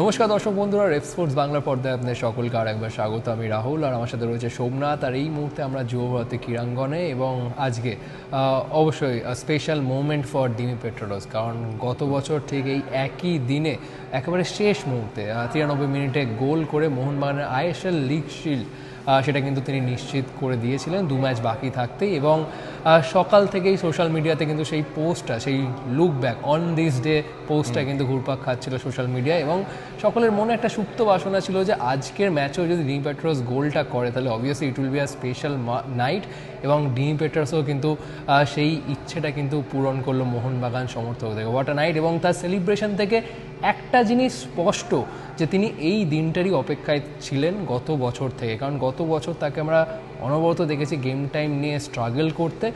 নমস্কার দর্শক বন্ধুরা, রেপ স্পোর্টস বাংলা পর্দায় আপনাদের সকলকে আর একবার স্বাগত। আমি রাহুল, আর আমার সাথে রয়েছে সোমনাথ। আর এই মুহূর্তে আমরা যুব ভারতী ক্রীড়াঙ্গনে, এবং আজকে অবশ্যই স্পেশাল মোমেন্ট ফর ডিমি পেট্রোডস, কারণ গত বছর ঠিক এই একই দিনে একেবারে শেষ মুহূর্তে 93 মিনিটে গোল করে মোহনবাগানের আইএসএল লিগ শিল্ড সেটা কিন্তু তিনি নিশ্চিত করে দিয়েছিলেন 2 ম্যাচ বাকি থাকতেই। এবং সকাল থেকেই সোশ্যাল মিডিয়াতে কিন্তু সেই পোস্টটা, সেই look back on this day পোস্টটা কিন্তু ঘুরপাক খাচ্ছিল সোশ্যাল মিডিয়ায়, এবং সকলের মনে একটা সুপ্ত বাসনা ছিল যে আজকের ম্যাচেও যদি ডিমি পেট্রোস গোলটা করে তাহলে obviously it will be a special night. এবং ডিমি পেট্রোসও কিন্তু সেই ইচ্ছেটা কিন্তু পূরণ করলো মোহনবাগান সমর্থক থেকে। What a night! এবং তার সেলিব্রেশন থেকে একটা জিনিস স্পষ্ট যে তিনি এই দিনটারই অপেক্ষায় ছিলেন গত বছর থেকে, কারণ গত বছর তাকে আমরা অনবরত দেখেছি গেম টাইম নিয়ে স্ট্রাগল করতে।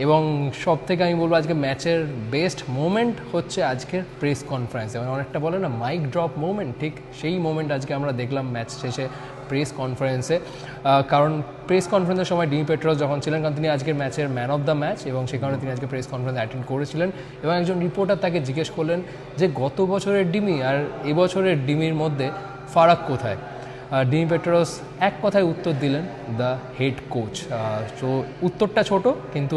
এবং সব থেকে আমি বলবো আজকে ম্যাচের বেস্ট মোমেন্ট হচ্ছে আজকের প্রেস কনফারেন্সে, মানে অনেকটা বলে না মাইক ড্রপ মোমেন্ট, ঠিক সেই মোমেন্ট আজকে আমরা দেখলাম ম্যাচ শেষে প্রেস কনফারেন্সে। কারণ প্রেস কনফারেন্সের সময় ডিমি পেট্রোস যখন ছিলেন, কারণ তিনি আজকের ম্যাচের ম্যান অফ দ্য ম্যাচ, এবং সে কারণে তিনি আজকে প্রেস কনফারেন্স অ্যাটেন্ড করেছিলেন। এবং একজন রিপোর্টার তাকে জিজ্ঞেস করলেন যে গত বছরের ডিমি আর এবছরের ডিমির মধ্যে ফারাক কোথায়। ডিমি পেট্রোস এক কথায় উত্তর দিলেন, দ্য হেড কোচ। তো উত্তরটা ছোট, কিন্তু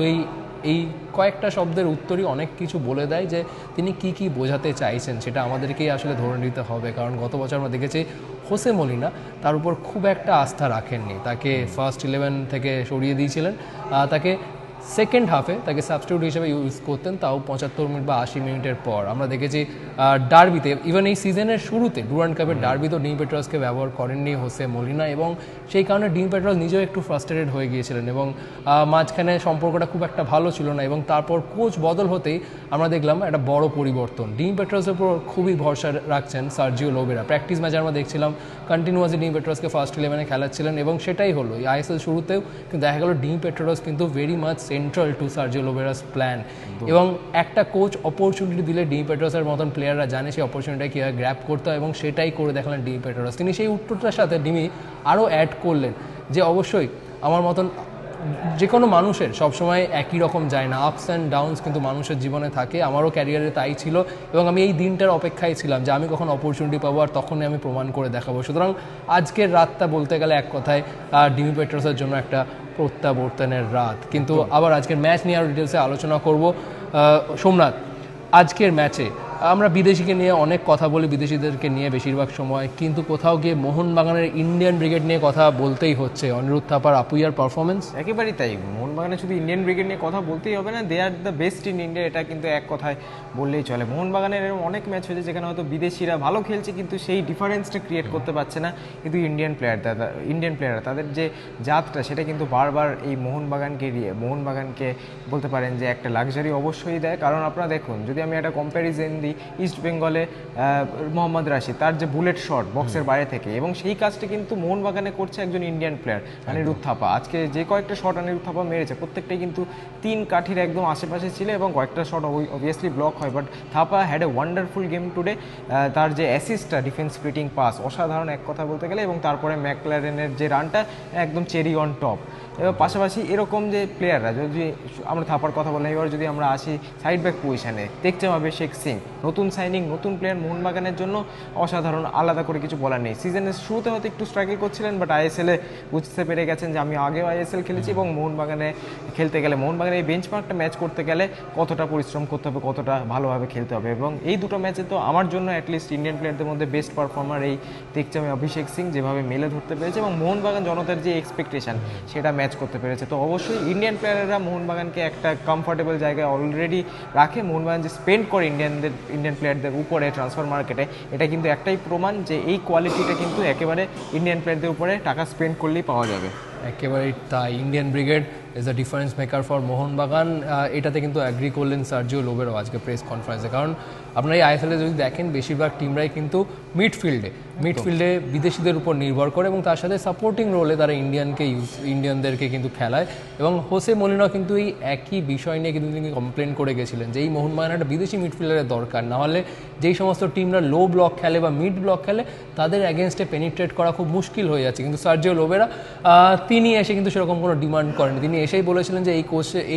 এই কয়েকটা শব্দের উত্তরই অনেক কিছু বলে দেয় যে তিনি কি বোঝাতে চাইছেন, সেটা আমাদেরকেই আসলে ধরে নিতে হবে। কারণ গত বছর আমরা দেখেছি হোসে মলিনা তার উপর খুব একটা আস্থা রাখেননি, তাকে ফার্স্ট 11 থেকে সরিয়ে দিয়েছিলেন, তাকে সেকেন্ড হাফে তাকে সাবস্টিটিউট হিসেবে ইউজ করতেন, তাও 75 মিনিট বা 80 মিনিটের পর। আমরা দেখেছি ডার্বিতে, ইভেন এই সিজনের শুরুতে ডুরান্ড কাপের ডার্বিতেও ডিমি পেট্রোসকে ব্যবহার করেননি হোসে মলিনা, এবং সেই কারণে ডিমি পেট্রোস নিজেও একটু ফ্রাস্ট্রেটেড হয়ে গিয়েছিলেন, এবং মাঝখানে সম্পর্কটা খুব একটা ভালো ছিল না। এবং তারপর কোচ বদল হতেই আমরা দেখলাম একটা বড় পরিবর্তন। ডিমি পেট্রোসের উপর খুবই ভরসা রাখছেন সার্জিও লোবেরা। প্র্যাকটিস ম্যাচে আমরা দেখছিলাম কন্টিনিউয়াসলি ডিমি পেট্রোসকে ফার্স্ট 11-এ খেলাচ্ছিলেন, এবং সেটাই হলো এই আইএসএল শুরুতেও কিন্তু দেখা গেল ডিমি পেট্রোস কিন্তু very much central to Sergio Lobera's plan. এবং একটা কোচ অপরচুনিটি দিলে ডিমি পেট্রোসের মতন প্লেয়াররা জানে সেই অপরচুনিটিটা কীভাবে গ্র্যাব করতে হয়, এবং সেটাই করে দেখালেন ডিমি পেট্রোস। তিনি সেই উত্তরটার সাথে ডিমি আরও অ্যাড করলেন যে অবশ্যই আমার মতন যে কোনো মানুষের সবসময় একই রকম যায় না, আপস অ্যান্ড ডাউনস কিন্তু মানুষের জীবনে থাকে, আমারও ক্যারিয়ারে তাই ছিল, এবং আমি এই দিনটার অপেক্ষায় ছিলাম যে আমি কখন অপরচুনিটি পাবো আর তখনই আমি প্রমাণ করে দেখাবো। সুতরাং আজকের রাতটা বলতে গেলে এক কথায় ডিমি পেট্রোসের জন্য একটা প্রত্যাবর্তনের রাত। কিন্তু আবার আজকের ম্যাচ নিয়ে আরও ডিটেলসে আলোচনা করব। সোমনাথ, আজকের ম্যাচে আমরা বিদেশিকে নিয়ে অনেক কথা বলি, বিদেশিদেরকে নিয়ে বেশিরভাগ সময়, কিন্তু কোথাও গিয়ে মোহনবাগানের ইন্ডিয়ান ব্রিগেড নিয়ে কথা বলতেই হচ্ছে। অনিরুদ্ধ থাপার আপুইয়ার পারফরমেন্স একেবারেই তাই। মোহনবাগানে শুধু ইন্ডিয়ান ব্রিগেড নিয়ে কথা বলতেই হবে না, they are the best in India, এটা কিন্তু এক কথায় বললেই চলে। মোহনবাগানের এরকম অনেক ম্যাচ হয়েছে যেখানে হয়তো বিদেশিরা ভালো খেলছে কিন্তু সেই ডিফারেন্সটা ক্রিয়েট করতে পারছে না, কিন্তু ইন্ডিয়ান প্লেয়াররা তাদের যে জাতটা সেটা কিন্তু বারবার এই মোহনবাগানকে বলতে পারেন যে একটা লাক্সারি অবশ্যই দেয়। কারণ আপনারা দেখুন, যদি আমি একটা কম্প্যারিজন দিই, ইস্ট বেঙ্গলে মোহাম্মদ রাশিদ, তার যে বুলেট শট বক্সের বাইরে থেকে, এবং সেই কাজটা কিন্তু মোহনবাগানে করছে একজন ইন্ডিয়ান প্লেয়ার অনিরুদ্ধ থাপা। আজকে যে কয়েকটা শট অনিরুদ্ধ থাপা মেরেছে প্রত্যেকটাই কিন্তু 3 কাঠির একদম আশেপাশে ছিল, এবং কয়েকটা শট অবভিয়াসলি ব্লক হয়, but Thapa had a wonderful game today. তার যে অ্যাসিস্টটা, ডিফেন্স স্প্লিটিং পাস, অসাধারণ এক কথা বলতে গেলে, এবং তারপরে ম্যাকলারেনের যে রানটা একদম চেরি অন টপ। এবার পাশাপাশি এরকম যে প্লেয়াররা, যদি আমরা থাপার কথা বললাম, এবার যদি আমরা আসি সাইড ব্যাক পজিশানে, দেখতে হবে শেখ সিং, নতুন সাইনিং, নতুন প্লেয়ার মোহনবাগানের জন্য অসাধারণ, আলাদা করে কিছু বলার নেই। সিজনের শুরুতে হয়তো একটু স্ট্রাগল করছিলেন, বাট আইএসএলে বুঝতে পেরে গেছেন যে আমি আগেও আইএসএল খেলেছি, এবং মোহনবাগানে খেলতে গেলে, মোহনবাগানের এই বেঞ্চমার্কটা ম্যাচ করতে গেলে কতটা পরিশ্রম করতে হবে, কতটা ভালোভাবে খেলতে হবে। এবং এই দুটো ম্যাচে তো আমার জন্য অ্যাটলিস্ট ইন্ডিয়ান প্লেয়ারদের মধ্যে বেস্ট পারফর্মার এই দেখছি আমি অভিষেক সিং, যেভাবে মেলে ধরতে পেরেছে, এবং মোহনবাগান জনতার যে এক্সপেকটেশন সেটা ম্যাচ করতে পেরেছে। তো অবশ্যই ইন্ডিয়ান প্লেয়াররা মোহনবাগানকে একটা কমফোর্টেবল জায়গায় অলরেডি রাখে। মোহনবাগান যে স্পেন্ড করে ইন্ডিয়ান প্লেয়ারদের উপরে ট্রান্সফার মার্কেটে, এটা কিন্তু একটাই প্রমাণ যে এই কোয়ালিটিটা কিন্তু একেবারে ইন্ডিয়ান প্লেয়ারদের উপরে টাকা স্পেন্ড করলেই পাওয়া যাবে। একেবারেই তাই, Indian brigade is a difference maker for Mohun Bagan. এটাতে কিন্তু অ্যাগ্রি করলেন সার্জিও লোবেরো আজকে প্রেস কনফারেন্সে। কারণ আপনারা এই আইএসএলে যদি দেখেন, বেশিরভাগ টিমরাই কিন্তু মিডফিল্ডে বিদেশিদের উপর নির্ভর করে, এবং তার সাথে সাপোর্টিং রোলে তারা ইন্ডিয়ানদেরকে কিন্তু খেলায়। এবং হোসে মলিনা কিন্তু এই একই বিষয় নিয়ে কিন্তু তিনি কমপ্লেন করে গেছিলেন যে এই মোহনবাগান একটা বিদেশি মিডফিল্ডারের দরকার, নাহলে যেই সমস্ত টিমরা লো ব্লক খেলে বা মিড ব্লক খেলে তাদের অ্যাগেনস্টে পেনিট্রেট করা খুব মুশকিল হয়ে যাচ্ছে। কিন্তু সার্জিও লোবেরা তিনি এসে কিন্তু সেরকম কোনো ডিমান্ড করেনি, তিনি এসেই বলেছিলেন যে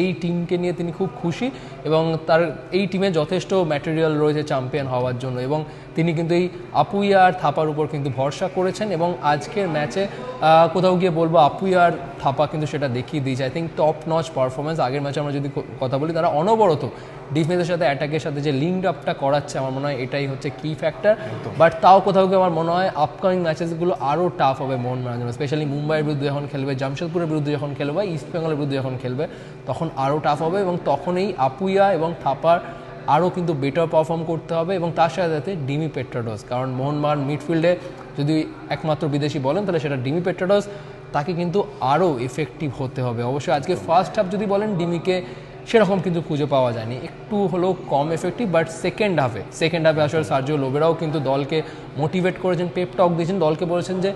এই টিমকে নিয়ে তিনি খুব খুশি, এবং তার এই টিমে যথেষ্ট ম্যাটেরিয়াল রয়েছে রয়েছে চ্যাম্পিয়ন হওয়ার জন্য, এবং তিনি কিন্তু এই আপুইয়া আর থাপার উপর কিন্তু ভরসা করেছেন, এবং আজকের ম্যাচে কোথাও গিয়ে বলবো আপুইয়া আর থাপা কিন্তু সেটা দেখিয়ে দিয়েছে। I think top notch performance. আগের ম্যাচে আমরা যদি কথা বলি, তারা অনবরত ডিফেন্সের সাথে অ্যাটাকের সাথে যে লিঙ্ক আপটা করাচ্ছে, আমার মনে হয় এটাই হচ্ছে কি ফ্যাক্টর। বাট তাও কোথাও গিয়ে আমার মনে হয় আপকামিং ম্যাচেসগুলো আরও টাফ হবে মোহনবাগানের জন্য, স্পেশালি মুম্বাইয়ের বিরুদ্ধে যখন খেলবে, জামশেদপুরের বিরুদ্ধে যখন খেলবে, ইস্ট বেঙ্গলের বিরুদ্ধে যখন খেলবে, তখন আরও টাফ হবে, এবং তখন এই আপুইয়া এবং থাপার আরও কিন্তু বেটার পারফর্ম করতে হবে, এবং তার সাথে সাথে ডিমি পেট্রাডোস। কারণ মোহনবাগান মিডফিল্ডে যদি একমাত্র বিদেশি বলেন তাহলে সেটা ডিমি পেট্রাডোস, তাকে কিন্তু আরও এফেক্টিভ হতে হবে। অবশ্যই আজকে ফার্স্ট হাফ যদি বলেন ডিমিকে সেরকম কিন্তু খুঁজে পাওয়া যায়নি, একটু হলেও কম এফেক্টিভ। বাট সেকেন্ড হাফে আসলে সার্জিও লোবেরাও কিন্তু দলকে মোটিভেট করেছেন, পেপ টক দিয়েছেন, দলকে বলেছেন যে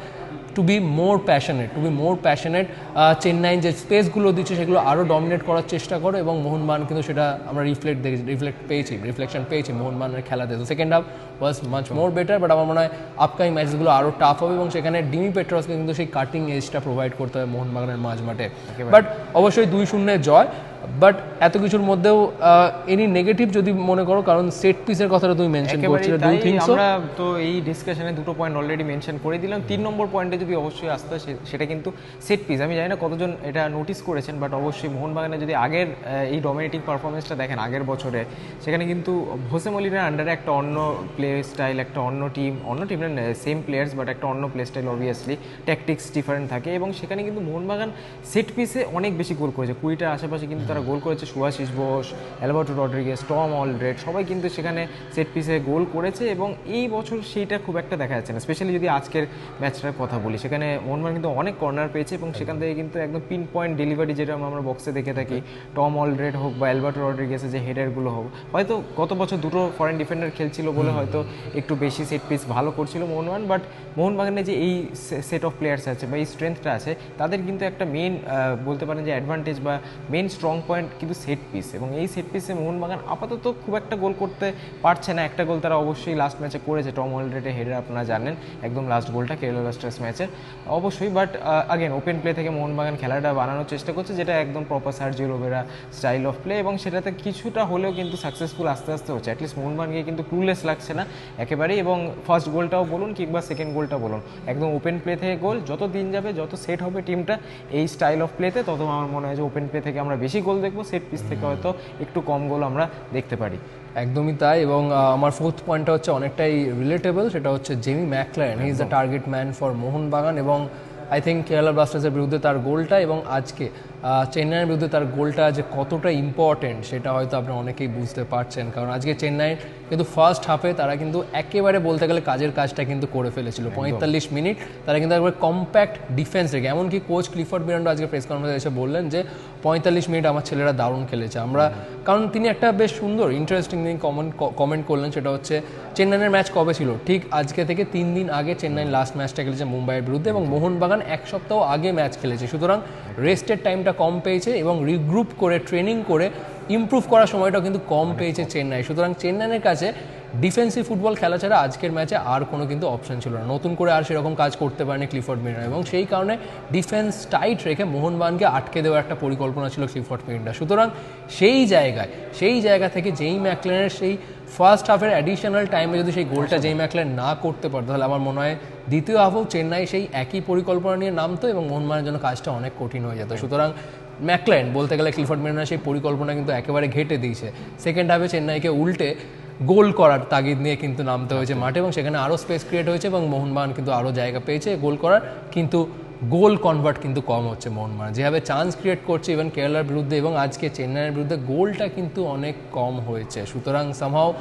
to be more passionate, Chennai যে স্পেসগুলো দিচ্ছে সেগুলো আরও ডমিনেট করার চেষ্টা করো, এবং মোহনবাগান কিন্তু সেটা আমরা রিফ্লেকশন পেয়েছি মোহনবাগানের খেলাতে। তো second half was much more better, but আমার মনে হয় আপকামিং ম্যাচগুলো আরও টাফ হবে, এবং সেখানে ডিমি পেট্রাসকে কিন্তু সেই কাটিং এজটা প্রোভাইড করতে হবে মোহনবাগানের মাঝমাঠে। বাট অবশ্যই 2-0 জয়। বাট এত কিছুর মধ্যেও এনি নেগেটিভ যদি মনে করো, কারণ সেট পিসের কথাটা তুমি মেনশন করছিলে, ডু থিংক সো? আমরা তো এই ডিসকাশনে দুটো পয়েন্ট অলরেডি মেনশন করে দিলাম। 3 নম্বর পয়েন্টে যদি অবশ্যই আসতে হয় সেটা কিন্তু সেট পিস। আমি জানি না কতজন এটা নোটিস করেছেন, বাট অবশ্যই মোহনবাগানে যদি আগের এই ডমিনেটিং পারফরমেন্সটা দেখেন আগের বছরে, সেখানে কিন্তু হোসে মলিনার আন্ডারে একটা অন্য প্লে স্টাইল, একটা অন্য টিম সেম প্লেয়ার্স বাট একটা অন্য play style, obviously tactics different থাকে, এবং সেখানে কিন্তু মোহনবাগান সেট পিসে অনেক বেশি গোল করেছে, 20টার আশেপাশে কিন্তু তারা গোল করেছে। Subhasish Bose, Alberto Rodriguez, Tom Aldred সবাই কিন্তু সেখানে সেট পিসে গোল করেছে, এবং এই বছর সেইটা খুব একটা দেখা যাচ্ছে না। স্পেশালি যদি আজকের ম্যাচটার কথা বলি, সেখানে মোহনবাগান কিন্তু অনেক কর্নার পেয়েছে, এবং সেখান থেকে কিন্তু একদম পিন পয়েন্ট ডেলিভারি, যেটা আমরা বক্সে দেখে থাকি, টম অলরেড হোক বা অ্যালবার্টো রড্রিগেজের যে হেডারগুলো হোক, হয়তো গত বছর দুটো ফরেন ডিফেন্ডার খেলছিল বলে হয়তো একটু বেশি সেট পিস ভালো করছিল মোহনবাগান। বাট মোহনবাগানে যে এই সেট অফ প্লেয়ার্স আছে বা এই স্ট্রেংথটা আছে, তাদের কিন্তু একটা মেন বলতে পারেন যে অ্যাডভান্টেজ বা মেন স্ট্রং পয়েন্ট কিন্তু সেট পিস, এবং এই সেট পিসে মোহনবাগান আপাতত খুব একটা গোল করতে পারছে না। একটা গোল তারা অবশ্যই লাস্ট ম্যাচে করেছে, টম অলরেডের হেডার, আপনারা জানেন একদম লাস্ট গোলটা কেরালা ব্লাস্টার্স ম্যাচে অবশ্যই। বাট আগেন ওপেন প্লে থেকে মোহনবাগান খেলাটা বানানোর চেষ্টা করছে, যেটা একদম proper Sergio Lobera style of play, এবং সেটাতে কিছুটা হলেও কিন্তু সাকসেসফুল আস্তে আস্তে হচ্ছে। অ্যাটলিস্ট মোহনবাগানকে কিন্তু ক্লুলেস লাগছে না একেবারেই, এবং ফার্স্ট গোলটাও বলুন কিংবা সেকেন্ড গোলটা বলুন, একদম ওপেন প্লে থেকে গোল। যত দিন যাবে, যত সেট হবে টিমটা এই স্টাইল অফ প্লেতে, তত আমার মনে হয় যে ওপেন প্লে থেকে আমরা বেশি গোল দেখবো, সেট পিস থেকে হয়তো একটু কম গোল আমরা দেখতে পারি। একদমই তাই। এবং আমার ফোর্থ পয়েন্টটা হচ্ছে অনেকটাই রিলেটেবল, সেটা হচ্ছে Jamie Maclaren. He is the target man for Mohun Bagan, এবং আই থিঙ্ক কেরালা ব্লাস্টার্সের বিরুদ্ধে তার গোলটা এবং আজকে চেন্নাইয়ের বিরুদ্ধে তার গোলটা যে কতটা ইম্পর্টেন্ট সেটা হয়তো আপনারা অনেকেই বুঝতে পারছেন। কারণ আজকে চেন্নাইয়ের কিন্তু ফার্স্ট হাফে তারা কিন্তু একেবারে বলতে গেলে কাজের কাজটা কিন্তু করে ফেলেছিল। 45 মিনিট তারা কিন্তু একবার কম্প্যাক্ট ডিফেন্স রেখে, এমনকি কোচ ক্লিফোর্ড মিরান্ডো আজকে প্রেস কনফারেন্সে এসে বললেন যে 45 মিনিট আমার ছেলেরা দারুণ খেলেছে। কারণ তিনি একটা বেশ সুন্দর ইন্টারেস্টিং দিন কমেন্ট করলেন, সেটা হচ্ছে চেন্নাইয়ের ম্যাচ কবে ছিল, ঠিক আজকে থেকে 3 দিন আগে চেন্নাই লাস্ট ম্যাচটা খেলেছে মুম্বাইয়ের বিরুদ্ধে, এবং মোহনবাগান 1 সপ্তাহ আগে ম্যাচ খেলেছে। সুতরাং রেস্টের টাইমটা কম পেয়েছে, এবং রিগ্রুপ করে ট্রেনিং করে ইমপ্রুভ করার সময়টাও কিন্তু কম পেয়েছে চেন্নাই। সুতরাং চেন্নাইয়ের কাছে ডিফেন্সিভ ফুটবল খেলা ছাড়া আজকের ম্যাচে আর কোনো কিন্তু অপশন ছিল না, নতুন করে আর সেরকম কাজ করতে পারেনি ক্লিফোর্ড মিরান্ডা, এবং সেই কারণে ডিফেন্স টাইট রেখে মোহনবাগানকে আটকে দেওয়ার একটা পরিকল্পনা ছিল ক্লিফোর্ড মিরান্ডা। সুতরাং সেই জায়গা থেকে জেমি ম্যাকলারেনের সেই ফার্স্ট হাফের অ্যাডিশনাল টাইমে যদি সেই গোলটা জেমি ম্যাকলারেন না করতে পারতো, তাহলে আমার মনে হয় দ্বিতীয় হাফেও চেন্নাই সেই একই পরিকল্পনা নিয়ে নামতো, এবং মোহনবাগানের জন্য কাজটা অনেক কঠিন হয়ে যেত। সুতরাং ম্যাকলারেন বলতে গেলে ক্লিফোর্ড মিরান্ডা সেই পরিকল্পনা কিন্তু একেবারে ঘেটে দিয়েছে। সেকেন্ড হাফে চেন্নাইকে উল্টে গোল করার তাগিদ নিয়ে কিন্তু নামতে হয়েছে মাঠে, এবং সেখানে আরও স্পেস ক্রিয়েট হয়েছে, এবং মোহনবাগান কিন্তু আরও জায়গা পেয়েছে গোল করার, কিন্তু গোল কনভার্ট কিন্তু কম হচ্ছে মোহনবাগান। যেভাবে চান্স ক্রিয়েট করছে ইভেন কেরালার বিরুদ্ধে এবং আজকে চেন্নাইয়ের বিরুদ্ধে, গোলটা কিন্তু অনেক কম হয়েছে। সুতরাং সামহাও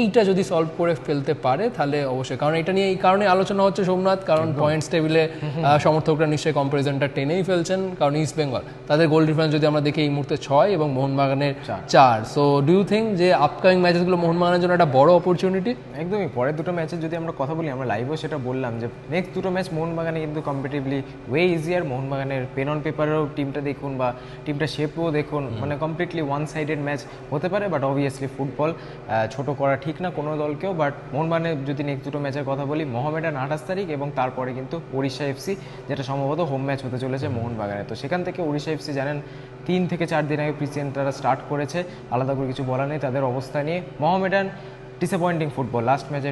এইটা যদি সলভ করে ফেলতে পারে তাহলে অবশ্যই, কারণ এটা নিয়ে এই কারণে আলোচনা হচ্ছে সোমনাথ, কারণ পয়েন্টস টেবিলে সমর্থকরা নিশ্চয়ই কম্পারিজনটা টেনেই ফেলছেন, কারণ ইস্ট বেঙ্গল তাদের গোল ডিফারেন্স যদি আমরা দেখি এই মুহূর্তে 6 এবং মোহনবাগানের 4। সো ডু ইউ থিঙ্ক যে আপকামিং ম্যাচেসগুলো মোহনবাগানের জন্য একটা বড় অপরচুনিটি? একদমই। পরের দুটো ম্যাচের যদি আমরা কথা বলি, আমরা লাইভও সেটা বললাম যে নেক্সট দুটো ম্যাচ মোহনবাগানে কিন্তু কম্পিটিভলি ওয়ে ইজিয়ার। মোহনবাগানের পেন অন পেপারেও টিমটা দেখুন বা টিমটা শেপও দেখুন, মানে কমপ্লিটলি ওয়ান সাইডেড ম্যাচ হতে পারে, বাট অবভিয়াসলি ফুটবল ছোট করা ঠিক না কোনো দলকেও। বাট মোহনবাগানের যদি নেক্সট দুটো ম্যাচের কথা বলি, মোহামেডান 28 তারিখ এবং তারপরে কিন্তু ওড়িশা এফসি, যেটা সম্ভবত হোম ম্যাচ হতে চলেছে মোহনবাগানে। তো সেখান থেকে ওড়িশা এফসি জানেন 3 থেকে 4 দিন আগে প্রিসিজন তারা স্টার্ট করেছে, আলাদা করে কিছু বলা নেই তাদের অবস্থা নিয়ে। Mohammedan disappointing football. লাস্ট ম্যাচে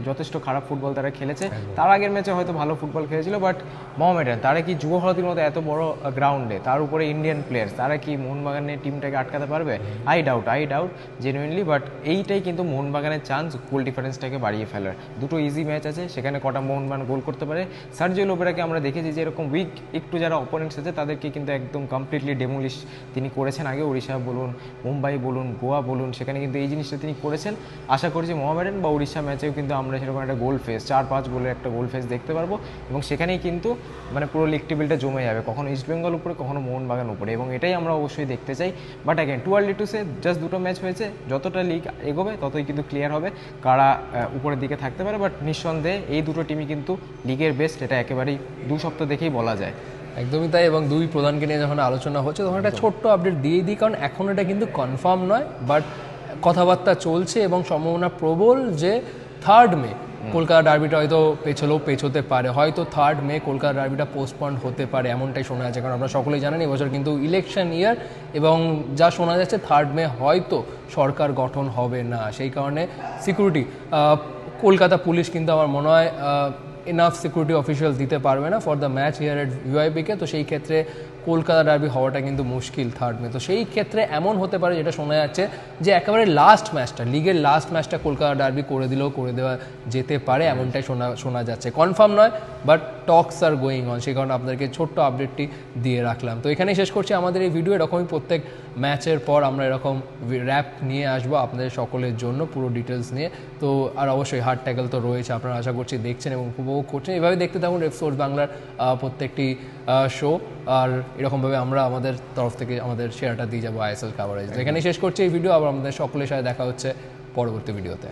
যথেষ্ট খারাপ ফুটবল তারা খেলেছে, তার আগের ম্যাচে হয়তো ভালো ফুটবল খেলেছিল, বাট মোহামেডান তারা কি যুব ভারতীর মতো এত বড় গ্রাউন্ডে, তার উপরে ইন্ডিয়ান প্লেয়ার্স, তারা কি মোহনবাগানের টিমটাকে আটকাতে পারবে? I doubt genuinely. বাট এইটাই কিন্তু মোহনবাগানের চান্স গোল ডিফারেন্সটাকে বাড়িয়ে ফেলার। দুটো ইজি ম্যাচ আছে, সেখানে কটা মোহনবাগান গোল করতে পারে। সার্জিও লোবেরাকে আমরা দেখেছি যে এরকম উইক একটু যারা অপোনেন্টস আছে তাদেরকে কিন্তু একদম কমপ্লিটলি ডেমোলিশ তিনি করেছেন। আগে ওড়িশা বলুন, মুম্বাই বলুন, গোয়া বলুন, সেখানে কিন্তু এই জিনিসটা তিনি করেছেন। আশা করছি মোহামেডান বা উড়িষ্যা ম্যাচেও কিন্তু আমরা সেরকম একটা গোল ফেস, 4-5 গোলের একটা গোল ফেস দেখতে পারবো, এবং সেখানেই কিন্তু মানে পুরো লিগ টেবিলটা জমে যাবে, কখনো ইস্টবেঙ্গল উপরে, কখনো মোহনবাগান উপরে, এবং এটাই আমরা অবশ্যই দেখতে চাই। But again too early to say, just দুটো ম্যাচ হয়েছে, যতটা লিগ এগোবে ততই কিন্তু ক্লিয়ার হবে কারা উপরের দিকে থাকতে পারে। বাট নিঃসন্দেহে এই দুটো টিমই কিন্তু লিগের বেস্ট, এটা একেবারেই 2 সপ্তাহ দেখেই বলা যায়। একদমই তাই। এবং দুই প্রধানকে নিয়ে যখন আলোচনা হচ্ছে তখন একটা ছোট্ট আপডেট দিয়ে দিই, কারণ এখন এটা কিন্তু কনফার্ম নয়, বাট কথাবার্তা চলছে এবং সম্ভাবনা প্রবল যে 3rd মে কলকাতা ডার্বিটা হয়তো পেছোতে পারে, হয়তো 3rd মে কলকাতা ডার্বিটা পোস্টপন্ড হতে পারে, এমনটাই শোনা যাচ্ছে। কারণ আমরা সকলেই জানেন এবছর কিন্তু ইলেকশন ইয়ার, এবং যা শোনা যাচ্ছে 3rd মে হয়তো সরকার গঠন হবে না। সেই কারণে সিকিউরিটি, কলকাতা পুলিশ কিন্তু আমার মনে হয় এনাফ সিকিউরিটি অফিসিয়ালস দিতে পারবে না ফর দ্য ম্যাচ হিয়ার এট ভিআইপিকে। তো সেই ক্ষেত্রে কলকাতা ডার্বি হওয়াটা কিন্তু মুশকিল 3rd মে। তো সেই ক্ষেত্রে এমন হতে পারে, যেটা শোনা যাচ্ছে যে একেবারে লাস্ট ম্যাচটা, লিগের লাস্ট ম্যাচটা কলকাতা ডার্বি করে দেওয়া যেতে পারে, এমনটাই শোনা যাচ্ছে। কনফার্ম নয়, but talks are going on. সেই কারণে আপনাদেরকে ছোট্ট আপডেটটি দিয়ে রাখলাম। তো এখানেই শেষ করছি আমাদের এই ভিডিও। এরকমই প্রত্যেক ম্যাচের পর আমরা এরকম র্যাপ নিয়ে আসবো আপনাদের সকলের জন্য, পুরো ডিটেলস নিয়ে। তো আর অবশ্যই হার্ড ট্যাকল তো রয়েছে, আপনারা আশা করছি দেখছেন এবং উপভোগ করছেন। এভাবে দেখতে থাকুন রেফ স্পোর্টস বাংলার প্রত্যেকটি শো, আর এরকমভাবে আমরা আমাদের তরফ থেকে আমাদের শেয়ারটা দিয়ে যাবো আইএসএল কাভারেজ। তো এখানেই শেষ করছি এই ভিডিও। আবার আমাদের সকলের সাথে দেখা হচ্ছে পরবর্তী ভিডিওতে।